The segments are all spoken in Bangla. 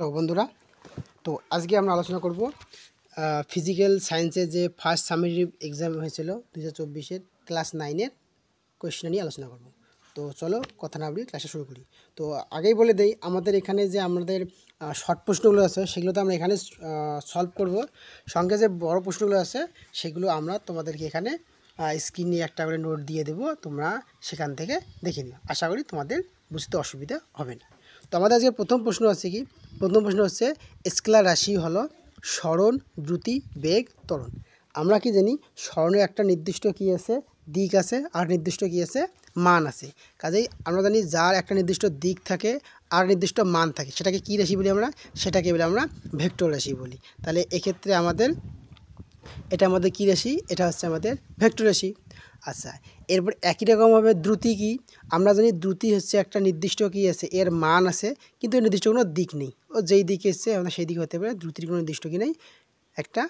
হ্যালো বন্ধুরা, তো আজকে আমরা আলোচনা করব ফিজিক্যাল সায়েন্সের যে ফার্স্ট সামেটিভ এক্সাম হয়েছিল 2024-এর ক্লাস 9-এর কোয়েশ্চেন নিয়ে আলোচনা করব। তো চলো কথা না বলি ক্লাসে শুরু করি। তো আগেই বলে দেই, আমাদের এখানে যে আমাদের শর্ট প্রশ্নগুলো আছে সেগুলো তো আমরা এখানে সলভ করব, সঙ্গে যে বড় প্রশ্নগুলো আছে সেগুলো আমরা তোমাদেরকে এখানে স্ক্রিনে একটা করে নোট দিয়ে দেবো, তোমরা সেখান থেকে দেখে নিও। আশা করি তোমাদের বুঝতে অসুবিধা হবে না। তো আমাদের আজকে প্রথম প্রশ্ন আছে কি, প্রথম প্রশ্ন হচ্ছে স্কেলার রাশি হলো সরণ, দ্রুতি, বেগ, ত্বরণ। আমরা কি জানি সরণের একটা নির্দিষ্ট কি আছে, দিক আছে, আর নির্দিষ্ট কি আছে, মান আছে। কাজেই আমরা জানি যার একটা নির্দিষ্ট দিক থাকে আর নির্দিষ্ট মান থাকে সেটাকে কি রাশি বলি আমরা, সেটাকে বলি আমরা ভেক্টর রাশি বলি। তাহলে এক্ষেত্রে এটা আমাদের কী রাশি, এটা হচ্ছে আমাদের ভেক্টর রাশি। আচ্ছা, এরপর একই রকমভাবে দ্রুতি কি, আমরা জানি দ্রুতি হচ্ছে একটা নির্দিষ্ট কি আছে, এর মান আছে কিন্তু এর নির্দিষ্ট কোনো দিক নেই, ও যেই দিকে এসছে আমরা সেই দিকে হতে পারে, দ্রুতির কোনো নির্দিষ্ট কি নেই, একটা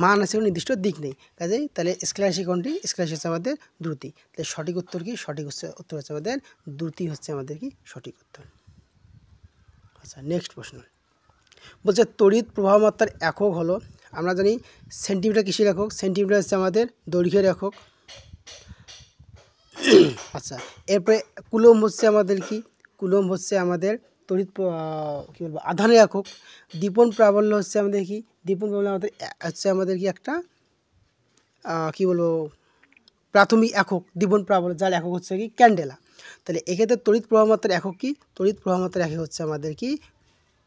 মান আছে কোনো নির্দিষ্ট দিক নেই। কাজেই তাহলে স্কেলার রাশি কোনটি, স্কেলার রাশি হচ্ছে আমাদের দ্রুতি। তাহলে সঠিক উত্তর কি, সঠিক উত্তর হচ্ছে আমাদের দ্রুতি হচ্ছে আমাদের কি সঠিক উত্তর। আচ্ছা, নেক্সট প্রশ্ন বলছে তড়িৎ প্রবাহ মাত্রার একক হলো, আমরা জানি সেন্টিমিটার কিসের একক, সেন্টিমিটার হচ্ছে আমাদের দৈর্ঘ্যের একক। আচ্ছা, এরপরে কুলম্ব হচ্ছে আমাদের কি, কুলম্ব হচ্ছে আমাদের তড়িৎ কী বলবো আধানের একক। দীপন প্রাবল্য হচ্ছে আমাদের কি, দীপন প্রাবল্য আমাদের হচ্ছে আমাদের কি একটা কী বলবো প্রাথমিক একক, দীপন প্রাবল্য, যার একক হচ্ছে কি ক্যান্ডেলা। তাহলে এক্ষেত্রে তড়িৎ প্রবাহ মাত্রার একক কি, তড়িৎ প্রবাহ মাত্রার একক হচ্ছে আমাদের কি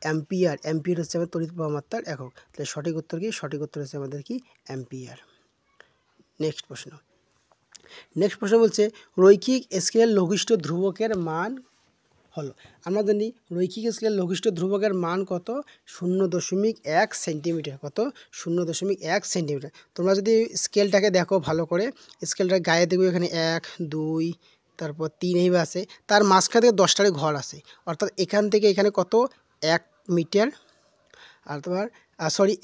অ্যাম্পিয়ার। অ্যাম্পিয়ার হচ্ছে আমাদের তড়িৎ প্রবাহ মাত্রার একক। তাহলে সঠিক উত্তর কি, সঠিক উত্তর হচ্ছে আমাদের কি অ্যাম্পিয়ার। নেক্সট প্রশ্ন বলছে রৈখিক স্কেলের লঘিষ্ঠ ধ্রুবকের মান হলো, আমরা জানি রৈখিক স্কেলের লঘিষ্ঠ ধ্রুবকের মান কত, 0.1 সেন্টিমিটার। কত, 0.1 সেন্টিমিটার। তোমরা যদি স্কেলটাকে দেখো ভালো করে, স্কেলটার গায়ে দেখবে এখানে 1, 2, তারপর 3 এইভাবে আছে, তার মাঝখান থেকে 10টার ঘর আছে, অর্থাৎ এখান থেকে এখানে কত 1 মিটার, আর তোমার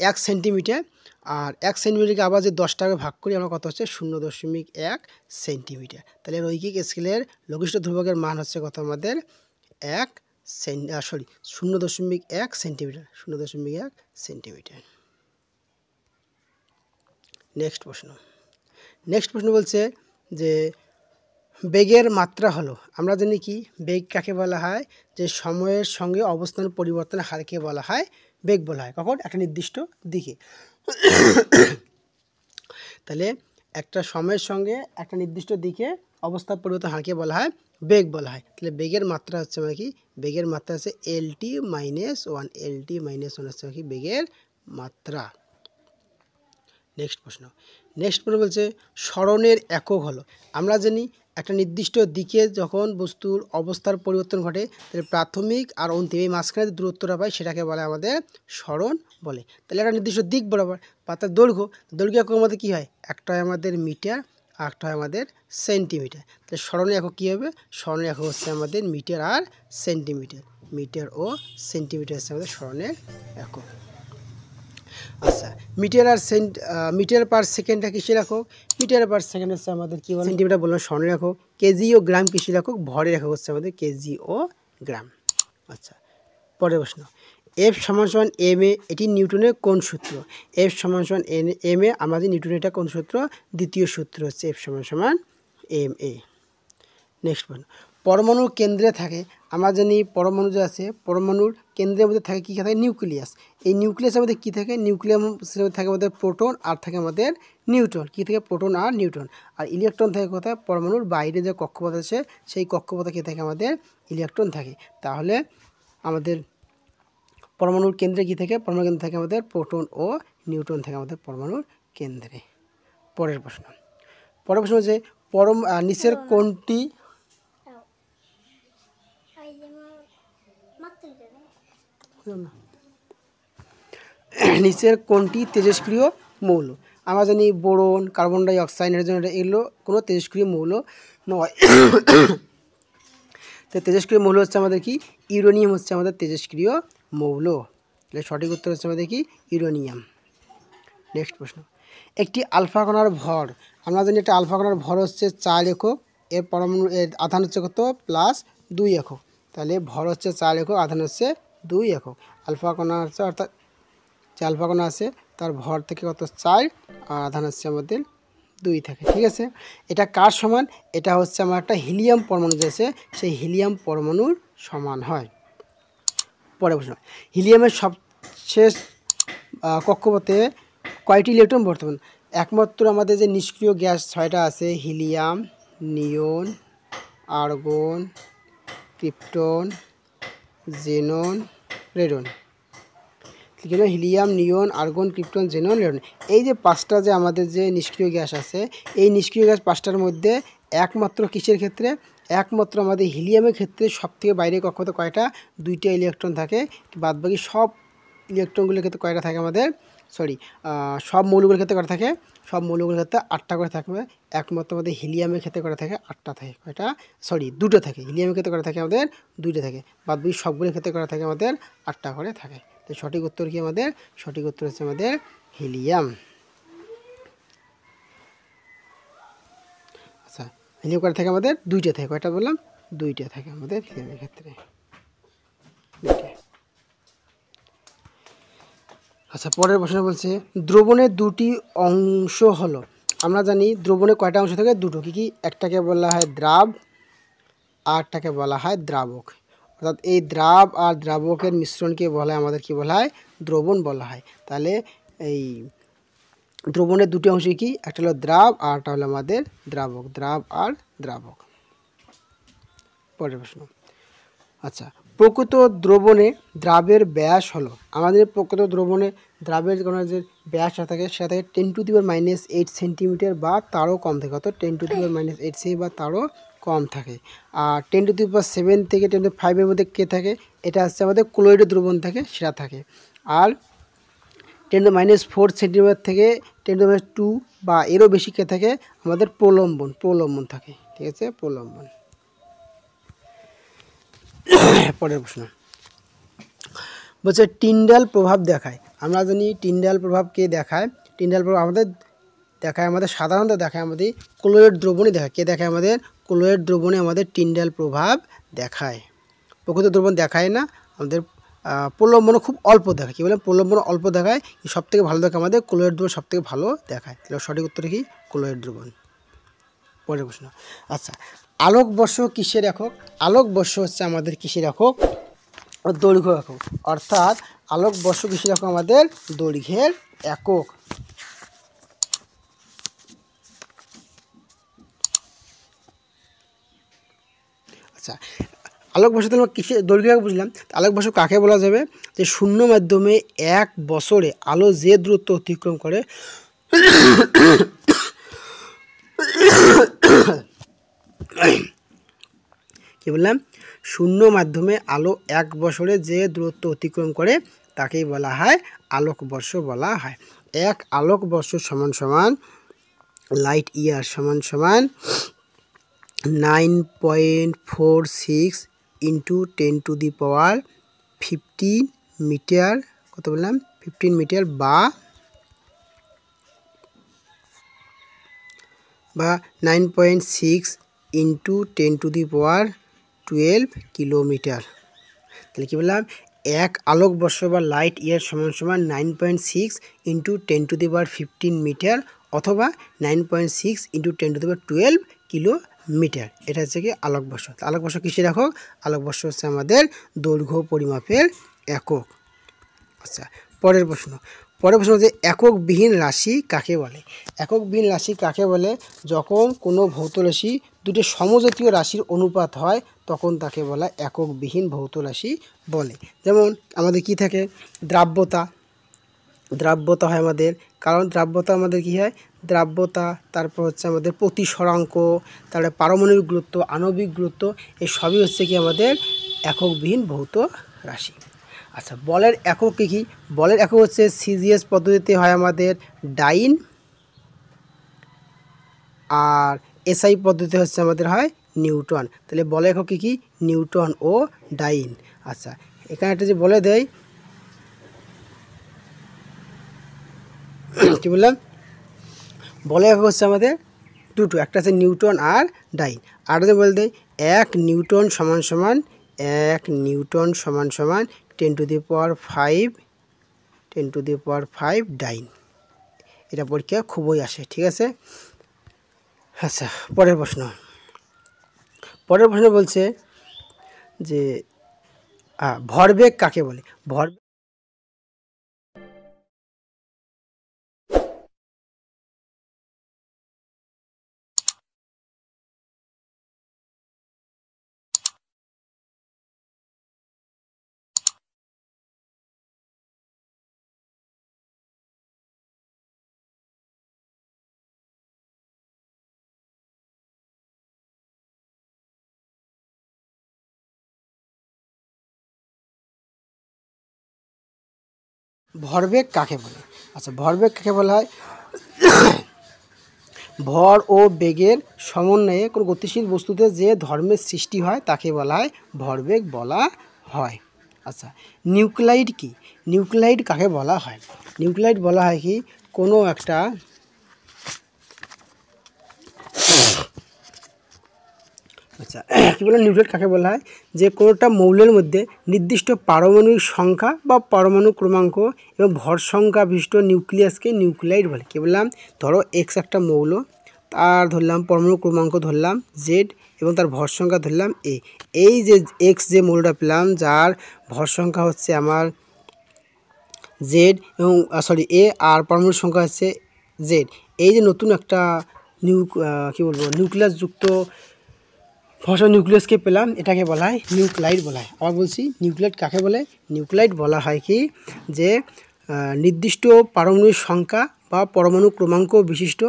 1 সেন্টিমিটার, আর 1 সেন্টিমিটারকে আবার যে 10টাকে ভাগ করি আমরা কত হচ্ছে 0.1 সেন্টিমিটার। তাহলে রৈখিক স্কেলের লঘিষ্ঠ ধ্রুবকের মান হচ্ছে কত আমাদের 0.1 সেন্টিমিটার, 0.1 সেন্টিমিটার। নেক্সট প্রশ্ন বলছে যে বেগের মাত্রা হলো, আমরা জানি কি বেগ কাকে বলা হয়, যে সময়ের সঙ্গে অবস্থান পরিবর্তনের হারকে বলা হয় বেগ বলা হয়, কখন একটা নির্দিষ্ট দিকে। তাহলে একটা সময়ের সঙ্গে একটা নির্দিষ্ট দিকে অবস্থা পরিবর্তন হারকে বলা হয় বেগ বলা হয়। তাহলে বেগের মাত্রা হচ্ছে মানে কি, বেগের মাত্রা হচ্ছে LT-1, LT-1 হচ্ছে কি বেগের মাত্রা। নেক্সট প্রশ্ন বলছে সরণের একক হলো, আমরা জানি একটা নির্দিষ্ট দিকে যখন বস্তুর অবস্থার পরিবর্তন ঘটে তাহলে প্রাথমিক আর অন্তিম এই মাঝখানে যে দূরত্বটা পাই সেটাকে বলে আমাদের সরণ বলে। তাহলে একটা নির্দিষ্ট দিক বরাবর পাতার দৈর্ঘ্য একক আমাদের কী হয়, একটা হয় আমাদের মিটার আর একটা হয় আমাদের সেন্টিমিটার। তাহলে সরণের একক কী হবে, সরণের একক হচ্ছে আমাদের মিটার আর সেন্টিমিটার, মিটার ও সেন্টিমিটার হচ্ছে আমাদের সরণের একক। আচ্ছা, মিটার পার সেকেন্ডটা কিসের একক, মিটার পার সেকেন্ড হচ্ছে আমাদের কী বলে সেন্টিমিটার বললাম সরণের একক। কেজি ও গ্রাম কিসের একক, ভরের একক হচ্ছে আমাদের কেজি ও গ্রাম। আচ্ছা, পরের প্রশ্ন F = ma, এটি নিউটনের কোন সূত্র, F = ma, আমাদের নিউটনের এটা কোন সূত্র, দ্বিতীয় সূত্র হচ্ছে F = ma। নেক্সট প্রশ্ন পরমাণুর কেন্দ্রে থাকে, আমরা জানি পরমাণু যে আছে পরমাণুর কেন্দ্রের মধ্যে থাকে কী থাকে, নিউক্লিয়াস। এই নিউক্লিয়াসের মধ্যে কী থাকে, নিউক্লিয়াসের মধ্যে থাকে আমাদের প্রোটন আর থাকে আমাদের নিউট্রন। কী থাকে, প্রোটন আর নিউট্রন। আর ইলেকট্রন থাকে কোথায়, পরমাণুর বাইরে যে কক্ষপথ আছে সেই কক্ষপথে কী থাকে, আমাদের ইলেকট্রন থাকে। তাহলে আমাদের পরমাণুর কেন্দ্রে কী থাকে, পরমাণুর কেন্দ্রে থাকে আমাদের প্রোটন ও নিউট্রন থাকে আমাদের পরমাণুর কেন্দ্রে। পরের প্রশ্ন হচ্ছে নিচের কোনটি তেজস্ক্রিয় মৌল, আমরা জানি boron, carbon die oxide, nitrogen, এগুলো কোনো তেজস্ক্রিয় মৌল নয়। তো তেজস্ক্রিয় মৌল হচ্ছে আমাদের কি ইউরেনিয়াম হচ্ছে আমাদের তেজস্ক্রিয় মৌল। তাহলে সঠিক উত্তর হচ্ছে আমাদের কি ইউরেনিয়াম। নেক্সট প্রশ্ন একটি আলফা কণার ভর, আমরা জানি একটা আলফা কণার ভর হচ্ছে 4 একক, এর আধান হচ্ছে কত +2 একক। তাহলে ভর হচ্ছে 4 একক, আধান হচ্ছে 2 একক। আলফা কণা আছে, অর্থাৎ যে আলফা কণা আছে তার ভর থেকে কত 4 আর আধান হচ্ছে আমাদের 2 থাকে। ঠিক আছে, এটা কার সমান? এটা হচ্ছে আমার একটা হিলিয়াম পরমাণু যে আছে সেই হিলিয়াম পরমাণুর সমান হয়। পরের প্রশ্ন, হিলিয়ামের সবশেষ কক্ষপথে কয়টি ইলেকট্রন বর্তমান? একমাত্র আমাদের যে নিষ্ক্রিয় গ্যাস 6টা আছে, হিলিয়াম, নিয়ন, আর্গন, ক্রিপ্টন, জেনন, রেডন। ঠিক আছে, হিলিয়াম, নিয়ন, আর্গন, ক্রিপ্টন, জেনন, রেডন, এই যে 5টা যে আমাদের যে নিষ্ক্রিয় গ্যাস আছে, এই নিষ্ক্রিয় গ্যাস 5টার মধ্যে একমাত্র কিসের ক্ষেত্রে? একমাত্র আমাদের হিলিয়ামের ক্ষেত্রে সবথেকে বাইরে কক্ষপথে কয়টা? 2টা ইলেকট্রন থাকে। বাদবাকি সব ইলেকট্রনগুলোর ক্ষেত্রে কয়টা থাকে আমাদের? সব মৌলগুলোর ক্ষেত্রে কয়টা থাকে? সব মৌলগুলোর ক্ষেত্রে 8টা করে থাকবে। একমাত্র আমাদের হিলিয়ামের ক্ষেত্রে কয়টা থাকে? 8টা থাকে। কয়টা? 2টো থাকে। হিলিয়ামের ক্ষেত্রে কয়টা থাকে আমাদের? 2টা থাকে। বাদবাকি সবগুলোর ক্ষেত্রে কয়টা থাকে আমাদের? 8টা করে থাকে। তো সঠিক উত্তর কি আমাদের? সঠিক উত্তর হচ্ছে আমাদের হিলিয়াম। আচ্ছা, হিলিয়াম কয়টা থাকে আমাদের? 2টা থাকে। কয়টা বললাম? 2টা থাকে আমাদের হিলিয়ামের ক্ষেত্রে। আচ্ছা, পরের প্রশ্ন বলছে দ্রবণের 2টি অংশ হলো। আমরা জানি দ্রবণে কয়টা অংশ থাকে? 2টো। কি? একটাকে বলা হয় দ্রাব, আরটাকে বলা হয় দ্রাবক। অর্থাৎ এই দ্রাব আর দ্রাবকের মিশ্রণকে বলা হয় আমাদের কি বলা হয়? দ্রবণ বলা হয়। তাহলে এই দ্রবণের 2টি অংশ কি? একটা হলো দ্রাব, আরটা হলো আমাদের দ্রাবক। দ্রাব আর দ্রাবক। পরের প্রশ্ন, আচ্ছা, প্রকৃত দ্রবণে দ্রাবের ব্যাস হলো। আমাদের প্রকৃত দ্রবণে দ্রাবের কোনো যে ব্যাস থাকে সেটা থাকে 10⁻⁸ সেন্টিমিটার বা তারও কম থাকে। অর্থাৎ 10⁻⁸ সেমি বা তারও কম থাকে। আর 10⁻7 থেকে 10⁵ মধ্যে কে থাকে? এটা হচ্ছে আমাদের ক্লোরাইড দ্রবণ থাকে, সেটা থাকে। আর 10⁻⁴ সেন্টিমিটার থেকে 10⁻2 বা এরও বেশি কে থাকে? আমাদের প্রলম্বন থাকে। ঠিক আছে, প্রলম্বন। পরের প্রশ্ন বলছে টিন্ডাল প্রভাব দেখায়। আমরা জানি টিন্ডাল প্রভাব কে দেখায়? টিন্ডাল প্রভাব আমাদের দেখায়, আমাদের সাধারণত দেখায় আমাদের ক্লোরাইড দ্রবণে দেখায়। কে দেখায়? আমাদের ক্লোরাইড দ্রবণে আমাদের টিন্ডাল প্রভাব দেখায়। প্রকৃত দ্রবণ দেখায় না, আমাদের প্রলম্বনও খুব অল্প দেখায়। কী বলে? প্রলম্বন অল্প দেখায়, সবথেকে ভালো দেখায় আমাদের ক্লোরাইড দ্রবণ, সবথেকে ভালো দেখায়। তাহলে সঠিক উত্তর কি? ক্লোরাইড দ্রবণ। পরের প্রশ্ন, আচ্ছা, আলোকবর্ষ কিসের একক? আলোকবর্ষ হচ্ছে আমাদের কিসের একক? দৈর্ঘ্য একক। অর্থাৎ আলোকবর্ষ কিসের একক? আমাদের দৈর্ঘ্যের একক। আচ্ছা, আলোকবর্ষ তাহলে কিসের দৈর্ঘ্য একক বুঝলাম। আলোকবর্ষ কাকে বলা যাবে? যে শূন্য মাধ্যমে 1 বছরে আলো যে দূরত্ব অতিক্রম করে কি বললাম? শূন্য মাধ্যমে আলো 1 বছরে যে দূরত্ব অতিক্রম করে তাকেই বলা হয় আলোকবর্ষ বলা হয়। 1 আলোকবর্ষ সমান সমান লাইট ইয়ার সমান সমান 9.46 ইন্টু 10⁻15 মিটার। কত বললাম? 15 মিটার বা 9.6 ইন্টু 10⁻12 কিলোমিটার। তাহলে কী বললাম? 1 আলোকবর্ষ বা লাইট ইয়ার সমান সমান 9.6 ইন্টু 10⁻15 মিটার অথবা 9.6 ইন্টু 10⁻12 কিলোমিটার। এটা হচ্ছে কি আলোকবর্ষ। আলোকবর্ষ কিসের একক? আলোকবর্ষ হচ্ছে আমাদের দৈর্ঘ্য পরিমাপের একক। আচ্ছা, পরের প্রশ্ন হচ্ছে এককবিহীন রাশি কাকে বলে? এককবিহীন রাশি কাকে বলে? যখন কোনো ভৌত রাশি দুটি সমজাতীয় রাশির অনুপাত হয় তখন তাকে বলা এককবিহীন ভৌত রাশি বলে। যেমন আমাদের কি থাকে? দ্রাব্যতা হয় আমাদের, কারণ দ্রাব্যতা আমাদের কি হয়? দ্রাব্যতা, তারপর হচ্ছে আমাদের প্রতিসরাঙ্ক, তারপরে পারমাণবিক গুরুত্ব, আণবিক গুরুত্ব, এই সবই হচ্ছে কি আমাদের এককবিহীন ভৌত রাশি। আচ্ছা, বলের একক কী? বলের একক হচ্ছে সিজিএস পদ্ধতিতে হয় আমাদের ডাইন, আর এসআই পদ্ধতিতে হচ্ছে আমাদের হয় নিউটন। তাহলে বলের একক কী? নিউটন ও ডাইন। আচ্ছা, এখানে একটা যে বলে দেয়, কী বললাম? বলের একক হচ্ছে আমাদের দুটো, একটা আছে নিউটন আর ডাইন। আর যে বলে দেয় 1 নিউটন সমান সমান 10⁵ ডাইন। এটা পরীক্ষা খুবই আসে, ঠিক আছে। আচ্ছা, পরের প্রশ্ন বলছে যে ভরবেগ কাকে বলে? ভরবেগ কাকে বলে? আচ্ছা, ভরবেগ কাকে বলা হয়? ভর ও বেগের সমন্বয়ে কোনো গতিশীল বস্তুতে যে ধর্মের সৃষ্টি হয় তাকে বলা হয় ভরবেগ বলা হয়। আচ্ছা, নিউক্লাইড কি? নিউক্লাইড কাকে বলা হয়? নিউক্লাইড বলা হয় কি কোনো একটা আচ্ছা কী বলে নিউক্লাইড কাকে বলা হয়? যে কোনোটা মৌলের মধ্যে নির্দিষ্ট পারমাণবিক সংখ্যা বা পরমাণু ক্রমাঙ্ক এবং ভর সংখ্যা বিশিষ্ট নিউক্লিয়াসকে নিউক্লাইড বলে। কী বললাম? ধরো এক্স একটা মৌল, তার ধরলাম পরমাণু ক্রমাঙ্ক ধরলাম জেড এবং তার ভর সংখ্যা ধরলাম এ। এই যে এক্স যে মৌলটা পেলাম যার ভর সংখ্যা হচ্ছে আমার জেড এবং এ আর পরমাণু সংখ্যা হচ্ছে জেড, এই যে নতুন একটা নিউক্লিয়াস যুক্ত নিউক্লিয়াসকে পেলাম, এটাকে বলা হয় নিউক্লাইড বলা হয়। আবার বলছি, নিউক্লাইড কাকে বলে? নিউক্লাইড বলা হয় কি যে নির্দিষ্ট পারমাণবিক সংখ্যা বা পরমাণু ক্রমাঙ্ক বিশিষ্ট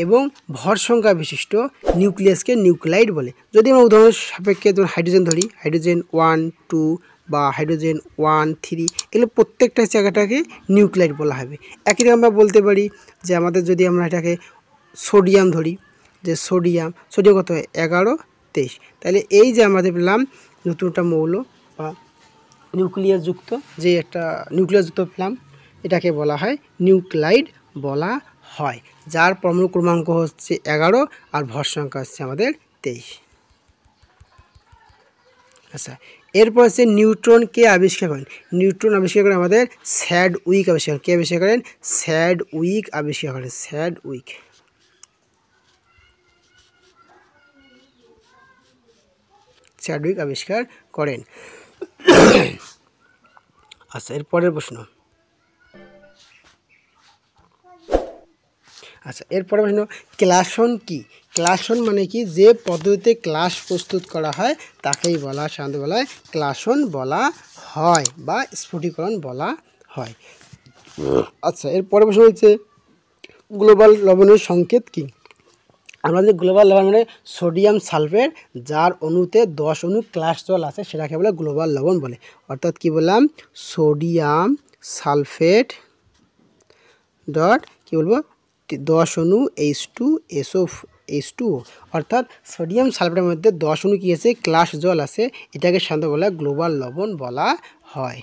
এবং ভর সংখ্যা বিশিষ্ট নিউক্লিয়াসকে নিউক্লাইড বলে। যদি আমরা উদাহরণ সাপেক্ষে হাইড্রোজেন ধরি, হাইড্রোজেন 1, 2 বা হাইড্রোজেন 1, 3, এগুলো প্রত্যেকটা জায়গাটাকে নিউক্লাইড বলা হবে। একই রকম আমরা বলতে পারি যে আমাদের যদি আমরা এটাকে সোডিয়াম ধরি, যে সোডিয়াম কত হয়? 11, 23। তাহলে এই যে আমাদের পেলাম নতুন একটা মৌল বা নিউক্লিয়াসযুক্ত যে একটা নিউক্লিয়াসযুক্ত পেলাম, এটাকে বলা হয় নিউক্লাইড বলা হয়, যার পরমাণু ক্রমাঙ্ক হচ্ছে 11 আর ভর সংখ্যা হচ্ছে আমাদের 23। আচ্ছা, এরপর হচ্ছে নিউট্রন কে আবিষ্কার করেন? নিউট্রন আবিষ্কার করেন আমাদের স্যাডউইক আবিষ্কার করেন। কে আবিষ্কার করেন? স্যাডউইক আবিষ্কার করেন। স্যাডউইক আবিষ্কার করেন। আচ্ছা, এরপরের প্রশ্ন। ক্লাসন কি? ক্লাসন মানে কি? যে পদ্ধতিতে ক্লাস প্রস্তুত করা হয় তাকেই সাধারণত বলা হয় ক্লাসন বলা হয় বা স্ফটিকরণ বলা হয়। আচ্ছা, এরপরের প্রশ্ন হচ্ছে গ্লোবাল লবণের সংকেত কি? আমাদের গ্লোবাল লবণ মানে সোডিয়াম সালফেট, যার অণুতে 10 অণু ক্লাস জল আছে সেটাকে বলে গ্লোবাল লবণ বলে। অর্থাৎ কি বললাম? সোডিয়াম সালফেট ডট কী বলবো 10 অণু H2SO, অর্থাৎ সোডিয়াম সালফেটের মধ্যে 10 অণু কী আছে? ক্লাস জল আছে, এটাকে সাধারণত বলা গ্লোবাল লবণ বলা হয়।